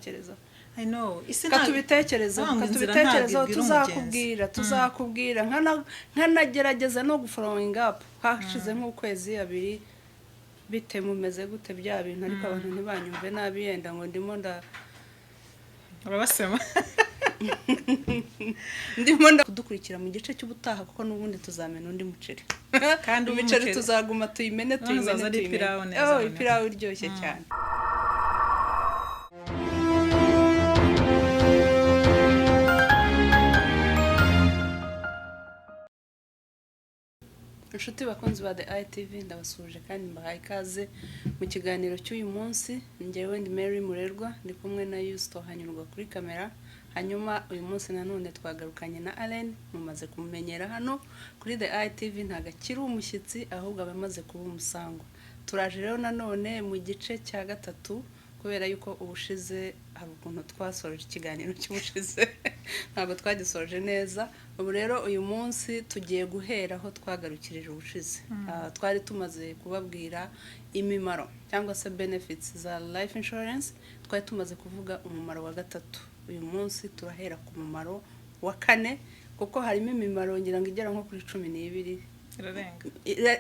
Kereza I know katubitekerezo tuzakubwira nkanagerageza no gufollowing up hashize nk'ukwezi abiri bite mumeze gute bya bintu ariko abantu ntibanyumve nabi yenda ngo ndimo urabasema ndimo kudukurikira mu gice cy'ubutaha kuko n'ubundi tuzamena undi muceri kandi umuceri tuzaguma tuyimene ipirawu iryoshye cyane. Inshuti bakunzi ba The ITV ndabasuje kandi mbahaye ikaze mu kiganiro cy'uyu munsi. Njyewe ndi Mary Murerwa ndi kumwe na Yusto hanyurwa kuri kamera. Hanyuma uyu munsi nanone twagarukanye na Allen, mumaze kumumenyera hano kuri The ITV ntagakiri umushyitsi ahubwo abamaze kuba umusango. Turaje rero nanone mu gice cya gatatu kubera yuko ubushize hari ukuntu twasoje ikiganiro cy'ubushize ntabwo twagisoje neza. Ubu rero uyu munsi tugiye guhera aho twagarukirije ubushize. Twari tumaze kubabwira imimaro cyangwa se benefits za life insurance, twari tumaze kuvuga umumaro wa gatatu. Uyu munsi turahera ku mumaro wa kane kuko harimo imimaro ngira ngo igera nko kuri 12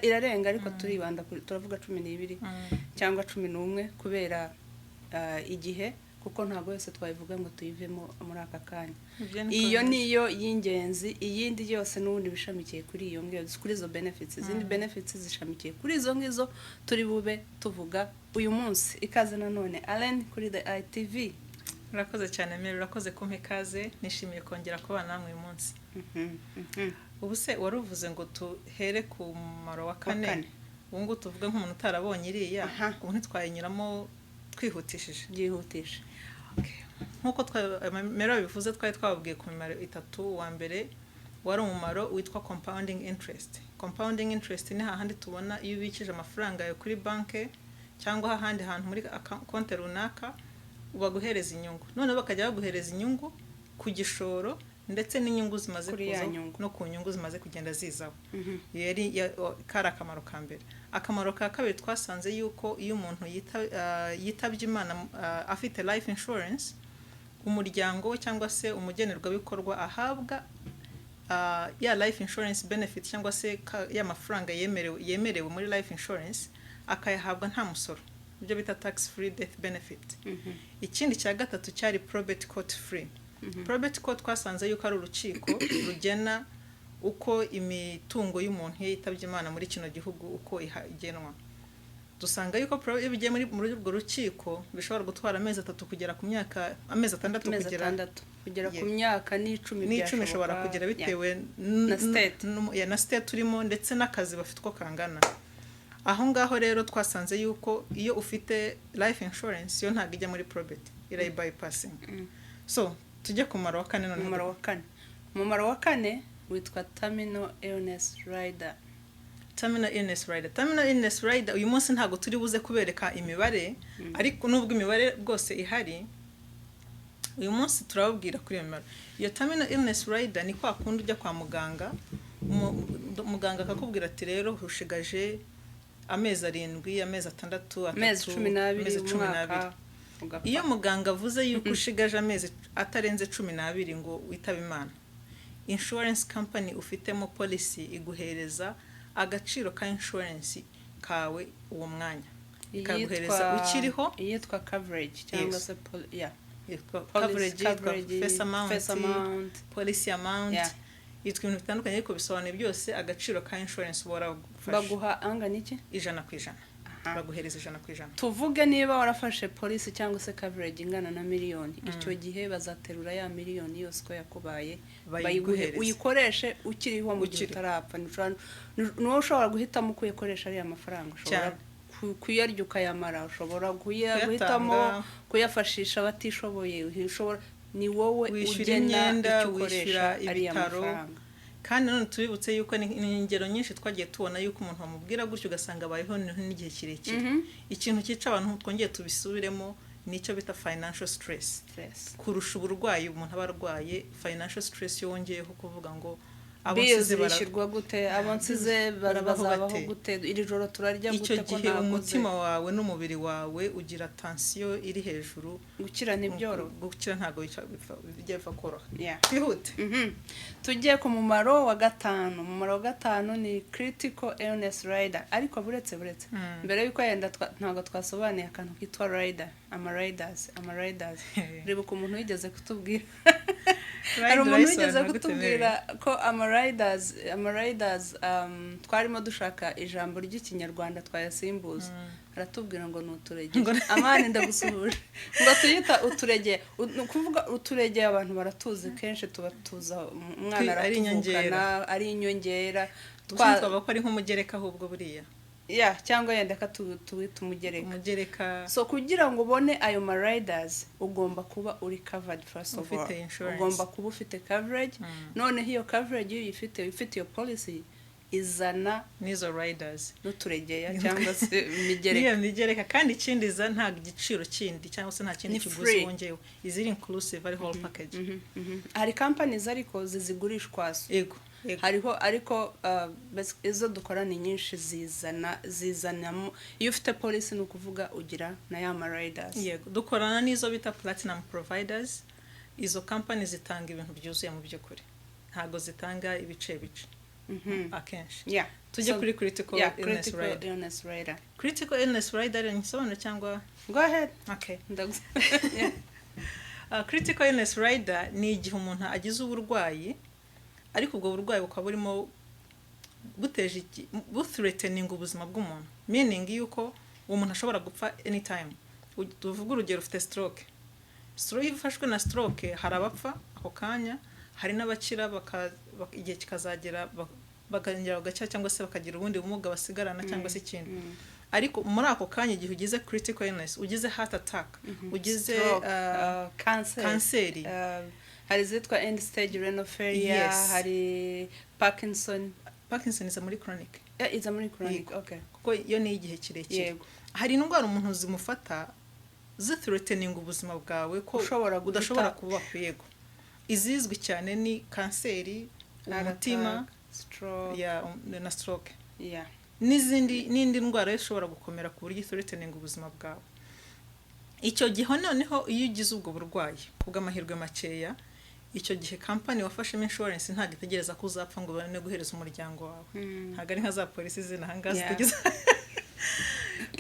irarenga ariko turibanda turavuga 12 cyangwa 11 kubera igihe kuko ntabwo yose twabivuga ngo tuyivemo muri aka kanya. Iyo niyo y'ingenzi, iyindi yose n'ubundi bishamikiye kuri iyo ngiyo kuri izo benefits. Izindi benefits zishamikiye kuri izo ngizo turi bube tuvuga uyu munsi. Ikaze nanone Allen kuri The ITV. Urakoze cyane Mary, urakoze kumpa ikaze, nishimiye kongera kubana namwe uyu munsi. Ubu se waruvuze ngo tuhere ku mumaro wa kane. Ubu ngo tuvuge nk'umuntu utarabonye iriya ubu ntitwayinyuramo twihutishije byihutisha. Nkuko Mary bivuze twari twababwiye ku mimaro itatu. Wa mbere wari umumaro witwa compounding interest. Compounding interest ni hahandi tubona iyo ubikije amafaranga yawe kuri banke cyangwa ahandi hantu muri konti runaka ubaguhereza inyungu, none bakajya baguhereza inyungu ku gishoro ndetse n'inyungu zimaze kuza no ku nyungu zimaze kugenda zizaho. Yari kari akamaro ka mbere. Akamaro ka kabiri twasanze yuko iyo umuntu yitabye Imana afite life insurance, umuryango we cyangwa se umugenerwabikorwa ahabwa ya life insurance benefit cyangwa se ya mafaranga yemerewe muri life insurance akayahabwa nta musoro, ibyo bita tax free death benefit. Ikindi cya gatatu cyari probate court free. Probate court twasanze yuko ari urukiko rugena uko imitungo y'umuntu yitabye Imana muri kino gihugu uko igenwa. Dusanga yuko iyo bigiye muri urwo rukiko bishobora gutwara amezi 3 kugera ku myaka, amezi 6 kugera ku myaka n'icumi ishobora kugera bitewe na state turimo ndetse n'akazi bafite ko kangana. Aho ngaho rero twasanze yuko iyo ufite life insurance yo ntago ijya muri probate, irayi bypassing. So tujye ku mumaro wa kane none. Umumaro wa kane witwa terminal illness rider. Terminal illness rider uyu munsi ntago turi buze kubereka imibare, ariko nubwo imibare rwose ihari uyu munsi turababwira kuri iyo mibare. Iyo terminal illness rider ni kwa kundi ujya kwa muganga, muganga akakubwira ati rero hushigaje amezi 7, amezi 6, amezi 12 iyo muganga avuze yuko ushigaje amezi atarenze 12 ngo witaba Imana, insurance company ufitemo policy iguhereza agaciro ka insurance kawe uwo mwanya, ikaguhereza ukiriho yitwa coverage cyangwa se coverage, face amount, policy amount, yitwa ibintu bitandukanye ariko bisobanuye byose agaciro ka insurance bora baguha angana iki 100%. Baguhereza 100%. Tuvuge niba warafashe policy cyangwa se coverage ingana na miliyoni, icyo gihe bazaterura ya miliyoni yose ko yakubaye uyikoreshe ukiriho mu gihe utarapfa. Nuwo ushobora guhitamo kuyikoresha ari amafaranga, ushobora kuyarya ukayamara, ushobora guhitamo kuyafashisha batishoboye, ushobora ni wowe ugena icyo ukoresha ari amafaranga. Kandi none tubibutse yuko ni ingero nyinshi twagiye tubona yuko umuntu bamubwira gutyo ugasanga bayeho n'igihe kirekire. Ikintu cyica abantu twongeye tubisubiremo nicyo bita financial stress. Kurusha uburwayi umuntu aba arwaye, financial stress yongeyeho kuvuga ngo abo bills nsize bishyurwa gute abo nsize barabaho bazabaho bate? gute iri joro turarya icyo gute ko gihe nakoze umutima wawe n'umubiri wawe ugira tension iri hejuru, gukira n'ibyoro gukira ntabwo bijya bipfa koroha. yeah. twihute. Tugiye ku mumaro wa gatanu. Umumaro wa gatanu ni critical illness rider, ariko buretse mbere yuko yenda ntabwo twasobanuye akantu kitwa rider, riders ribuka umuntu wigeze kutubwira hari umuntu wigeze kutubwira ko riders twarimo dushaka ijambo ry'ikinyarwanda twayasimbuza, aratubwira ngo ni uturege. Amani ndagusuhuje ngo tuyita uturege. Kuvuga uturege abantu baratuzi, kenshi tubatuza umwana aratuvukana ari inyongera, twaba ko ari nk'umugereka ahubwo buriya cyangwa yenda ka tuwita umugereka. So kugira ngo ubone ayo riders ugomba kuba uri covered first of all, ugomba kuba ufite coverage. Noneho iyo coverage iyo ifite iyo policy izana n'izo riders n'uturegeya cyangwa se migereka kandi ikindi iza nta giciro kindi cyangwa se nta kindi kiguzi wongeyeho, iziri inclusive ari whole package. Hari companies ariko zizigurishwa yego hariho ariko izo dukora ni nyinshi zizanamo iyo ufite policy ni ukuvuga ugira na ya riders. Yego dukorana n'izo bita platinum providers. Izo companies zitanga ibintu byuzuye mu by'ukuri, ntago zitanga ibice akenshi. Tujye kuri critical illness rider. Critical illness rider ni sobanura cyangwa go ahead. Okay. Critical illness rider ni igihe umuntu agize uburwayi ariko ubwo burwayi bukaba burimo buteje threatening ubuzima bw'umuntu, meaning yuko umuntu ashobora gupfa anytime. Tuvuga urugero ufite stroke ifashwe na stroke, hari abapfa ako kanya, hari n'abakira igihe kikazagera bakongera bagacya cyangwa se bakagira ubundi bumuga basigarana cyangwa se ikindi. Ariko muri ako kanya igihe ugize critical illness, ugize heart attack, ugize kanseri, hari zitwa end stage renal failure, hari Parkinson iza muri chronic. Iza muri chronic, okay. Kuko iyo ni igihe kirekire. Hari indwara umuntu zimufata zithreatening ubuzima bwawe ko udashobora kuba kuyego. Izizwi cyane ni kanseri, umutima, na stroke. N'indi ndwara ishobora gukomera ku buryo threatening ubuzima bwawe. Icyo gihe noneho iyo ugize ubwo burwayi kubw'amahirwe makeya, icyo gihe company wafashemo insurance ntabwo itegereza ko uzapfa ngo bane guhereza umuryango wawe. Ntabwo ari nka za polisi zinahangaza tugize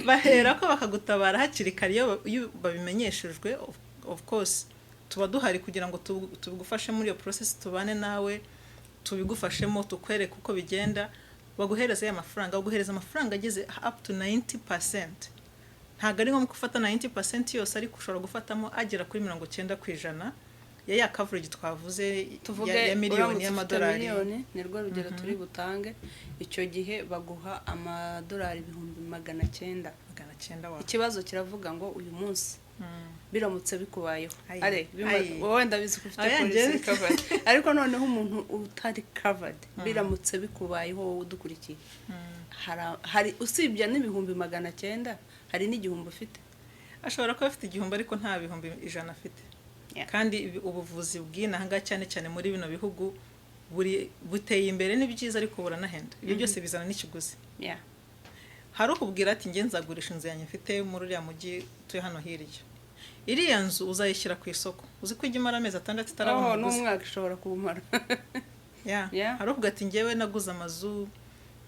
bahera ko bakagutabara hakiri kare iyo babimenyeshejwe. Of course tuba duhari kugira ngo tugufashe muri iyo process, tubane nawe tubigufashemo, tukwereke uko bigenda, baguhereza ya mafaranga, baguhereza amafaranga ageze up to 90%. Ntabwo ari nko gufata 90% yose, ariko ushobora gufatamo agera kuri 90% ya coverage twavuze ya miliyoni y'amadolari. Ni rwo rugero turi butange. Icyo gihe baguha amadolari 900. Ikibazo kiravuga ngo uyu munsi biramutse bikubayeho, wowe ndabizi ko ufite policy covered, ariko noneho umuntu utari covered biramutse bikubayeho wowe udukurikiye, hari usibye n'ibihumbi 900, hari n'igihumbi ufite. Ashobora kuba afite igihumbi ariko nta bihumbi 100 afite. Kandi ubuvuzi bw'inaha cyane cyane muri bino bihugu buteye imbere ni byiza, ariko buranahenda. Ibyo byose bizana n'ikiguzi. Hari ukubwira ati nge nzagurisha inzu yanjye mfite muri uriya mujyi tuye hano hirya. Iriya nzu uzayishyira ku isoko, uzi ko ijya imara amezi 6 itarabona n'umwaka ishobora kubumara. Hari ukubwira ati ngewe naguze amazu,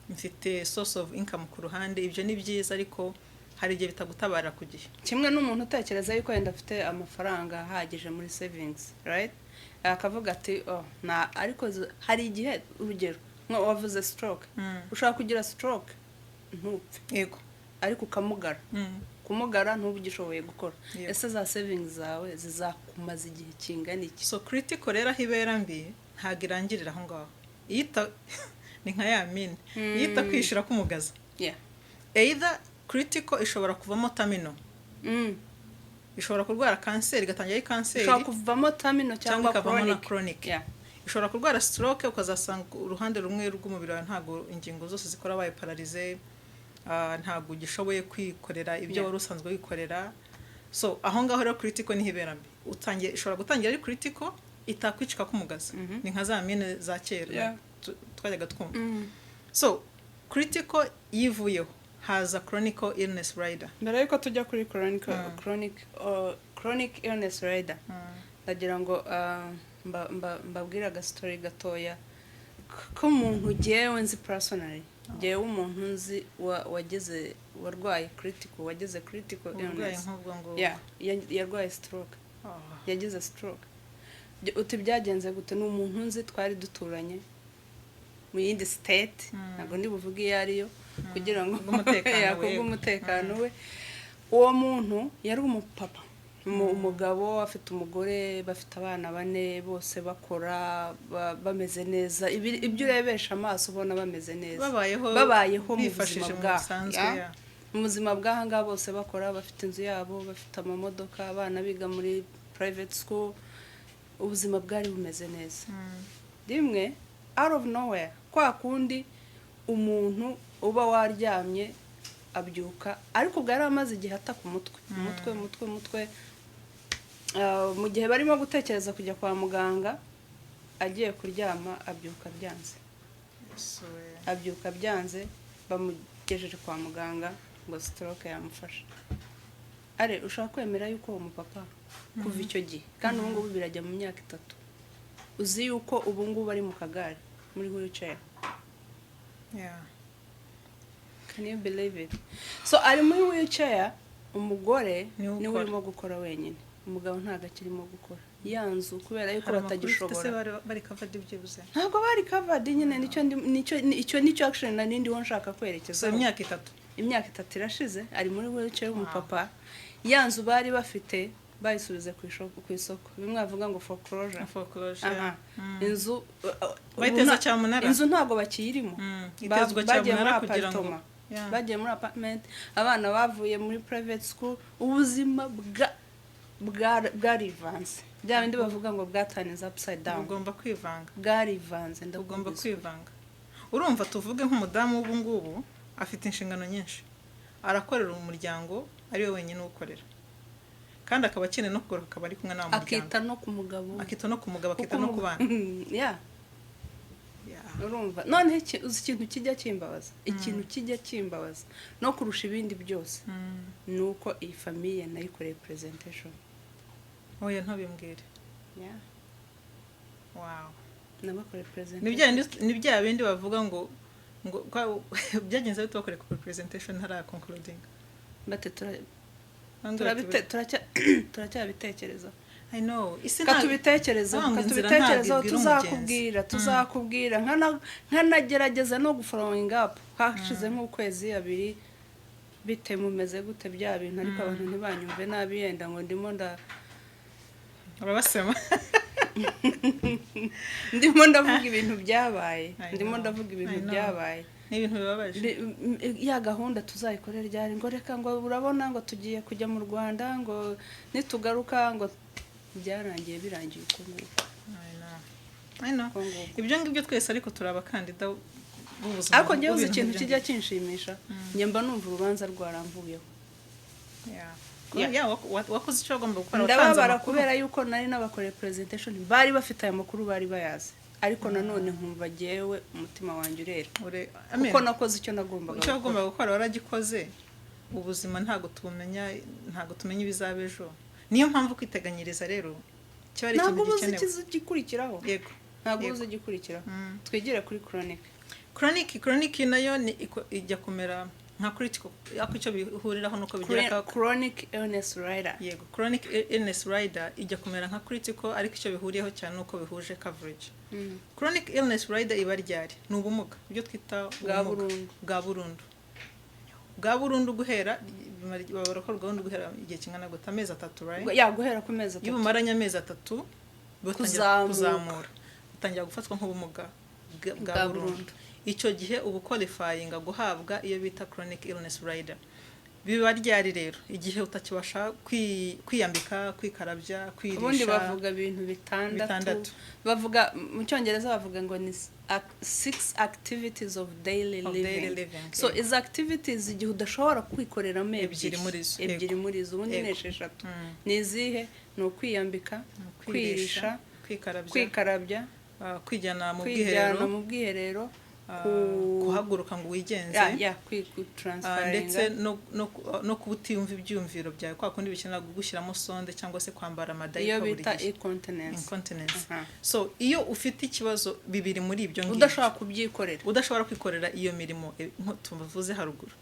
mfite source of income ku ruhande. Ibyo ni byiza, ariko hari igihe bitagutabarira ku gihe. Kimwe n'umuntu utekereza yuko yenda afite amafaranga ahagije muri savings, right? Akavuga ati ariko hari igihe urugero nko wavuze stroke, ushaka kugira stroke ntupfe, yego, ariko ukamugara. Kumugara ntubugishoboye gukora. Ese za savings zawe zizakumaza igihe kingana iki? So critical rero hibera mbi ntago irangirira aho ngaho. Iyita ni nka ya mine, iyita kwishira kumugaza. Either critical ishobora kuvamo terminal. Ishobora kurwara kanseri, gatangira ari kanseri. Ishobora kuvamo terminal cyangwa chronic. Ishobora kurwara stroke ukazasanga uruhande rumwe rw'umubiri wawe ntago ingingo zose zikora, baye paralyze, ntago gishoboye kwikorera ibyo wari usanzwe wikorera. So aho ngaho rero critical ni hiberambi. Ishobora gutangira ari critical itakwicika kumugaza. Ni nka za mine za kera. twajyaga twumva. So critical yivuyeho haza chronic illness rider. mbere yuko tujya kuri chronic illness rider ndagira ngo mbabwira story gatoya ko umuntu jewe nzi personally jewe umuntu nzi warwaye critical illness yarwaye stroke yagize stroke uti byagenze gute ni umuntu nzi twari duturanye mu yindi state ntabwo ndi buvuge iyo ariyo kugira ngo umutekano we uwo muntu yari umupapa umugabo afite umugore bafite abana 4 bose bakora bameze neza ibyo urebesha amaso ubona bameze neza babayeho mu buzima bw'ahanga bose bakora bafite inzu yabo bafite amamodoka abana biga muri private school ubuzima bwari bumeze neza rimwe out of nowhere kwa kundi umuntu uba waryamye abyuka ariko bwari amaze igihe ataka umutwe mu gihe barimo gutekereza kujya kwa muganga agiye kuryama abyuka byanze bamugejeje kwa muganga ngo stroke yamufasha ushaka kwemera yuko uwo mupapa kuva icyo gihe kandi ubu ngubu birajya mu myaka 3 uzi yuko ubu ngubu ari mu kagare muri wheelchair. Can you believe it? So ari muri wheelchair umugore niwe urimo gukora wenyine umugabo ntago akirimo gukora yanzu kubera yuko batagishobora bari covered ibyibuze ntabwo bari covered nyine nicyo action na nindi wonshaka kwerekeza imyaka 3 irashize ari muri wheelchair umupapa yanzu bari bafite bayisubize ku isoko bimwe bavuga ngo foreclosure inzu bayiteza cyamunara inzu ntago bakiyirimo itezwa cyamunara kugira ngo bagiye muri apartment abana bavuye muri private school ubuzima bwarivanze bya bindi bavuga ngo bwataniza upside down ugomba kwivanga bwarivanze ugomba kwivanga urumva tuvuge nk'umudamu ubu ngubu afite inshingano nyinshi arakorera umuryango ari we wenyine ukorera kandi akaba akeneye no kugora akaba ari kumwe n'abamuryango akita no ku mugabo akita no ku bana urumva none ikintu kijya kimbabaza no kurusha ibindi byose nuko iyi famille nayikoreye presentation oya ntabimbwire wow nabakoreye presentation ni bya bindi bavuga ngo byagenze bito bakore presentation ntara concluding bate turacyabitekereza I know katubitekerezaho tuzakubwira nkanagerageza no gufollowing up hashize nk'ukwezi 2 bite mumeze gute bya bintu ariko abantu ntibanyumve nabi yenda ngo ndimo urabasema ndimo ndavuga ibintu byabaye n'ibintu bibabaje ya gahunda tuzayikorera ryari ngo reka ngo urabona ngo tugiye kujya mu Rwanda ngo nitugaruka ngo byarangiye birangiye uko nguko I know ibyo ngibyo twese ariko turabakandida b'ubuzima ariko njye uzi ikintu kijya kinshimisha nyemba numva urubanza rwaramvuyeho wakoze icyo agomba gukora ndababara kubera yuko nari n'abakoreye presentation bari bafite aya makuru bari bayazi ariko nanone nkumva jewe umutima wanjye urera kuko nakoze icyo nagomba gukora waragikoze ubuzima ntago tumenya ibizabejo niyo mpamvu kwiteganyiriza rero cyo ari ikintu gikenewe ntabwo gikurikiraho yego ntabwo uzi gikurikiraho twegere kuri chronic nayo ijya kumera nka critical ako cyo bihuriraho nuko bigira ka chronic illness rider yego chronic illness rider ijya kumera nka critical ariko icyo bihuriyeho cyane nuko bihuje coverage chronic illness rider iba ryari ni ubumuga byo twita bwa burundu guhera barakora gahunda guhera igihe kingana gute amezi 3 right guhera ku mezi 3 iyo umaranye amezi 3 kuzamura utangira gufatwa nk'ubumuga bwa burundu icyo gihe ubu qualifying guhabwa iyo bita chronic illness rider biba ryari rero igihe utakibasha kwiyambika kwikarabya kwirisha ubundi bavuga ibintu bitandatu bavuga mu cyongereza bavuga ngo ni 6 activities of daily living. So is activities igihe udashobora kwikoreramo ebyiri muri zo ubundi ni izihe ni ukwiyambika kwirisha kwikarabya kwijyana mu bwiherero kuhaguruka ngo wigenze ndetse no kubutiyumva ibyumviro byawe kwa kundi bikenera gushyiramo sonde cyangwa se kwambara amadayipa buri gihe iyo bita incontinence. So iyo ufite ikibazo bibiri muri ibyo ngibyo udashobora kwikorera iyo mirimo tuvuze haruguru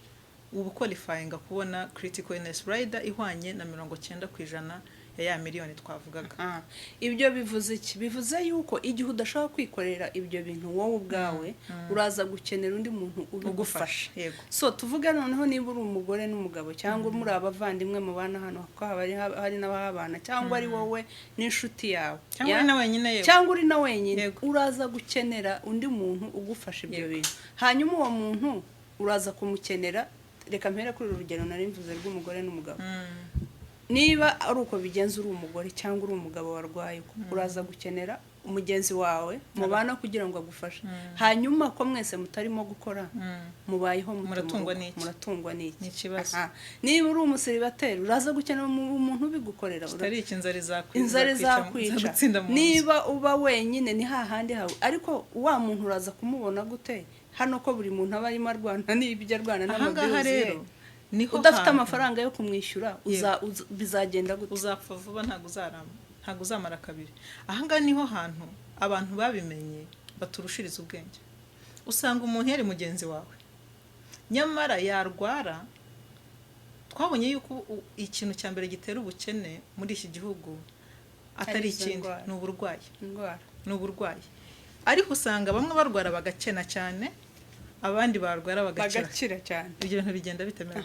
ubu qualifying kubona critical illness rider ihwanye na 90% ya miliyoni twavugaga. Ibyo bivuze iki? Bivuze yuko igihe udashaka kwikorera ibyo bintu wowe ubwawe uraza gukenera undi muntu ubigufasha. So tuvuga noneho niba uri umugore n'umugabo cyangwa muri abavandimwe mu bana hano ko hari n'abahabana cyangwa ari wowe n'inshuti yawe cyangwa uri na wenyine uraza gukenera undi muntu ugufasha ibyo bintu. Hanyuma uwo muntu uraza kumukenera. Reka mpera kuri urugero nari mvuze rw'umugore n'umugabo. Niba ari uko bigenza uri umugore cyangwa uri umugabo warwaye uraza gukenera umugenzi wawe mubana kugira ngo agufashe. Hanyuma ko mwese mutarimo gukora mubayeho muratungwa n'iki ikibazo. Niba uri umuseribateri uraza gukenera umuntu ubigukorera. Utari inzara zakwica. Niba uba wenyine ni hahandi hawe ariko wa muntu uraza kumubona gute? Hano ko buri muntu aba arimo arwana n'ibyo arwana n'amabwiriza. Udafite amafaranga yo kumwishyura bizagenda gute? Uzapfa vuba ntago uzamara kabiri. Ahangaha niho hantu abantu babimenye baturushiriza ubwenge. Usanga umuntu yari mugenzi wawe nyamara yarwara. Twabonye yuko ikintu cya mbere gitera ubukene muri iki gihugu atari ikindi ni uburwayi. Ariko usanga bamwe barwara bagakena cyane abandi barwara bagakira cyane. Ibyo bintu bigenda bitemera.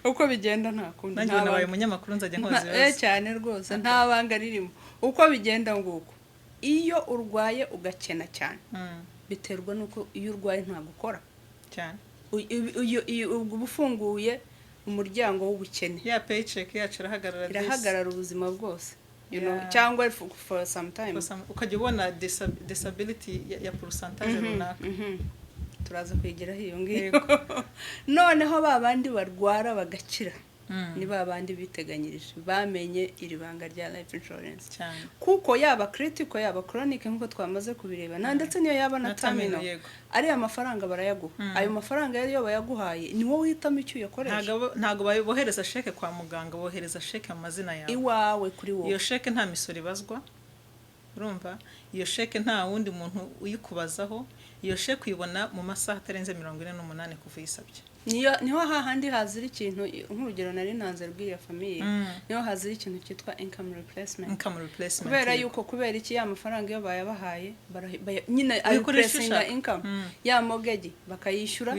Uko bigenda nta kundi. Nanjye nabaye umunyamakuru nzajya nkoza cyane rwose nta banga ririmo. Uko bigenda nguko iyo urwaye ugakena cyane biterwa nuko iyo urwaye nta gukora cyane. Ubwo bufunguye umuryango w'ubukene. Ya paycheck yacu irahagarara ubuzima bwose. Cyangwa for some time ukajya ubona disability ya percentage runaka. Turaza kwigera hiyo ngiyo. Noneho babandi barwara bagakira ni babandi biteganyirije bamenye iri banga rya life insurance cyane. Kuko yaba critical yaba chronic nkuko twamaze kubireba ndetse niyo yaba na terminal ari amafaranga barayaguha. Ayo mafaranga yari yo bayaguhaye ni wowe uhitamo icyo uyakoresha. Ntago bohereza sheke kwa muganga, bohereza sheke amazina yawe iwawe kuri wowe. Iyo sheke nta misoro ibazwa. Urumva iyo sheke nta wundi muntu uyikubazaho. Iyo sheke uyibona mu masaha atarenze 48 kuva yisabye. Niho hahandi hazira ikintu nk'urugero nari nanze rw'iyo famille. Niho hazira ikintu cyitwa income replacement. Kubera yuko kubera iki ya mafaranga yo bayabahaye nyine ayo replacing income ya mortgage bakayishyura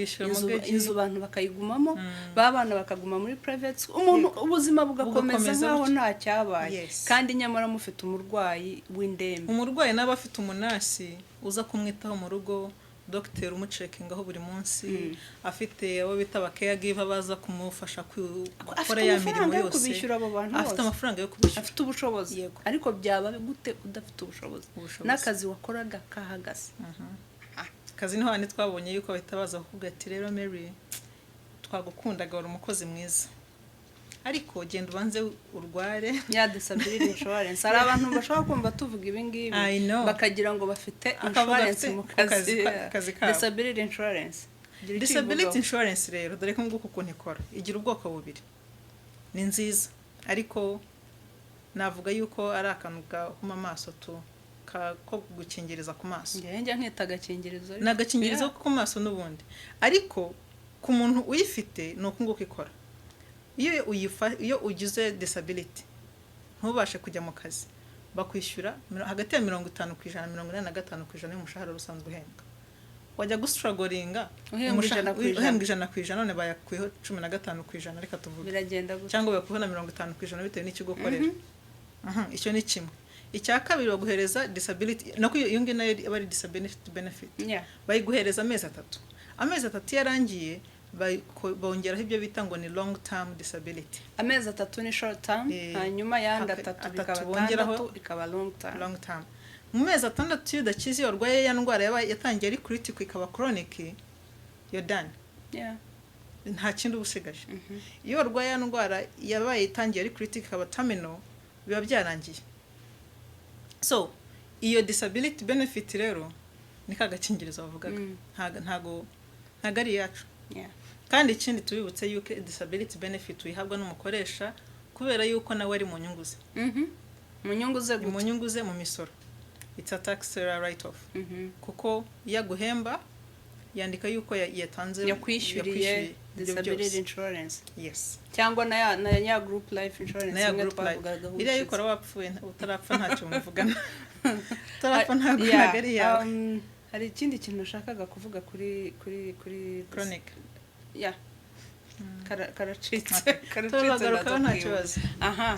inzu abantu bakayigumamo babana bakaguma muri private umuntu ubuzima bugakomeza nkaho nta cyabaye. Kandi nyamara mufite umurwayi w'indembe. Umurwayi naba afite umunasi uza kumwitaho mu rugo. Doctor umucekingaho buri munsi afite abo bita caregiver baza kumufasha gukora ya mirimo yose. Afite amafaranga yo kubishyura. Afite ubushobozi. Ariko byaba gute udafite ubushobozi? N'akazi wakoraga kahagaze. Akazi niho handi twabonye yuko bahita baza kuvuga ati rero Mary twagukundaga uri umukozi mwiza ariko genda ubanze urware ya disability insurance. Hari abantu bashaka kumva tuvuga ibi ngibi bakagira ngo bafite insurance mu kazi. Disability insurance rero dore ko nguko ukuntu ikora igira ubwoko bubiri. Ni nziza ariko navuga yuko ari akantu gahuma amaso ko gukingiriza ku maso. Njye nkita agakingirizo. N'agakingirizo ku maso n'ubundi. Ariko ku muntu uyifite no kunguko ikora. Iyo ugize disability ntubashe kujya mu kazi bakwishyura hagati ya 50% 45% y'umushahara rusanzwe uhembwa. Wajya gustrugglinga uhembwa 100% none bayakwiho 15% reka tuvuge biragenda gute cyangwa bakubona 50% bitewe n'ikigo ukorera. Icyo ni kimwe. Icya kabiri baguhereza disability nako iyo ngi nayo abari disability benefit bayiguhereza amezi 3. Amezi 3 yarangiye bongeraho ibyo bita ngo ni long term disability. Amezi 3 ni short term hanyuma yandi 3 bikaba 6 ikaba long term. Mu mezi 6 udakize urwaye ya ndwara yatangiye ari critical ikaba chronic you're done. Nta kindi ubusigaje. Iyo urwaye ya ndwara yabaye itangiye ari critical ikaba terminal biba byarangiye. So iyo disability benefit rero ni kagakingirizo bavugaga ntago ari yacu. Yeah. Kandi ikindi tubibutse yuko disability benefit uyihabwa n'umukoresha kubera yuko nawe ari mu nyungu ze. Mu nyungu ze mu nyungu ze mu misoro. It's a tax write off. Kuko yaguhemba yandika yuko yatanze yakwishyuriye disability insurance. Yes. Cyangwa na ya group life insurance na ya group life. Iriya yikora wapfuye utarapfa ntacyo muvugana. Utarapfa ntabwo nagari yawe. Hari ikindi kintu nashakaga kuvuga kuri chronic. Yeah. Karacitse. Karacitse. Ntacyo kibazo. Aha.